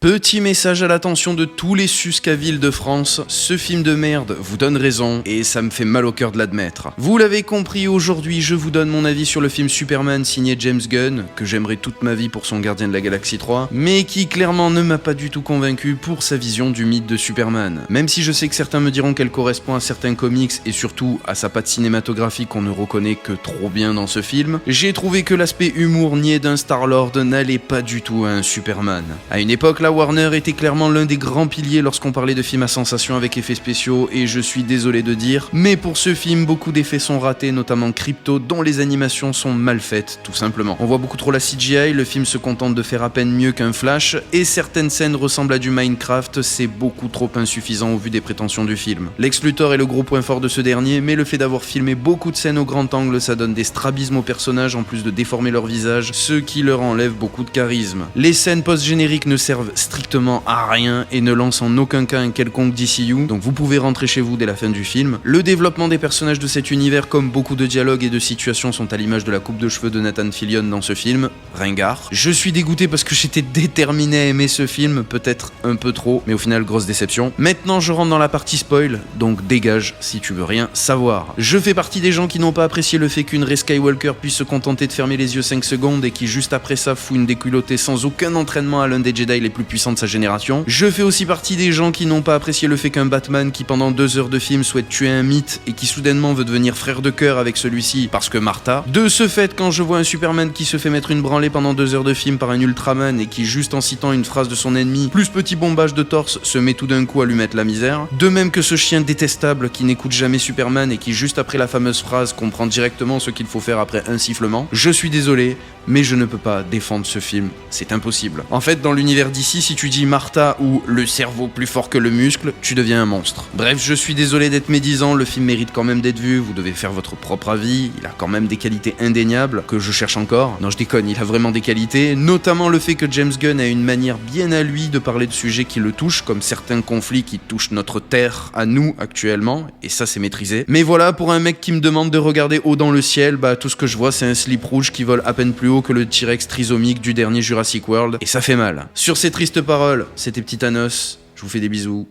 Petit message à l'attention de tous les suscaviles de France, ce film de merde vous donne raison et ça me fait mal au cœur de l'admettre. Vous l'avez compris, aujourd'hui je vous donne mon avis sur le film Superman signé James Gunn, que j'aimerais toute ma vie pour son Gardien de la Galaxie 3, mais qui clairement ne m'a pas du tout convaincu pour sa vision du mythe de Superman. Même si je sais que certains me diront qu'elle correspond à certains comics et surtout à sa patte cinématographique qu'on ne reconnaît que trop bien dans ce film, j'ai trouvé que l'aspect humour niais d'un Star-Lord n'allait pas du tout à un Superman. À une époque, la Warner était clairement l'un des grands piliers lorsqu'on parlait de films à sensation avec effets spéciaux, et je suis désolé de dire, mais pour ce film, beaucoup d'effets sont ratés, notamment Crypto, dont les animations sont mal faites, tout simplement. On voit beaucoup trop la CGI, le film se contente de faire à peine mieux qu'un Flash, et certaines scènes ressemblent à du Minecraft, c'est beaucoup trop insuffisant au vu des prétentions du film. Lex Luthor est le gros point fort de ce dernier, mais le fait d'avoir filmé beaucoup de scènes au grand angle, ça donne des strabismes aux personnages en plus de déformer leur visage, ce qui leur enlève beaucoup de charisme. Les scènes post-génériques ne servent strictement à rien et ne lancent en aucun cas un quelconque DCU, donc vous pouvez rentrer chez vous dès la fin du film. Le développement des personnages de cet univers, comme beaucoup de dialogues et de situations, sont à l'image de la coupe de cheveux de Nathan Fillion dans ce film, ringard. Je suis dégoûté parce que j'étais déterminé à aimer ce film, peut-être un peu trop, mais au final grosse déception. Maintenant je rentre dans la partie spoil, donc dégage si tu veux rien savoir. Je fais partie des gens qui n'ont pas apprécié le fait qu'une Rey Skywalker puisse se contenter de fermer les yeux 5 secondes et qui juste après ça fout une déculottée sans aucun entraînement à l'un des Jedi les plus puissants de sa génération. Je fais aussi partie des gens qui n'ont pas apprécié le fait qu'un Batman qui pendant 2 heures de film souhaite tuer un mythe et qui soudainement veut devenir frère de cœur avec celui-ci parce que Martha. De ce fait, quand je vois un Superman qui se fait mettre une branlée pendant 2 heures de film par un Ultraman et qui juste en citant une phrase de son ennemi, plus petit bombage de torse, se met tout d'un coup à lui mettre la misère. De même que ce chien détestable qui n'écoute jamais Superman et qui juste après la fameuse phrase comprend directement ce qu'il faut faire après un sifflement. Je suis désolé, mais je ne peux pas défendre ce film, c'est impossible. En fait, dans l'univers d'ici, si tu dis Martha ou le cerveau plus fort que le muscle, tu deviens un monstre. Bref, je suis désolé d'être médisant, le film mérite quand même d'être vu, vous devez faire votre propre avis, il a quand même des qualités indéniables, que je cherche encore. Non, je déconne, il a vraiment des qualités, notamment le fait que James Gunn a une manière bien à lui de parler de sujets qui le touchent, comme certains conflits qui touchent notre terre à nous actuellement, et ça c'est maîtrisé. Mais voilà, pour un mec qui me demande de regarder haut dans le ciel, bah tout ce que je vois c'est un slip rouge qui vole à peine plus haut que le T-Rex trisomique du dernier Jurassic World, et ça fait mal. Sur ces tristes paroles, c'était Petit Thanos, je vous fais des bisous,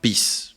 peace.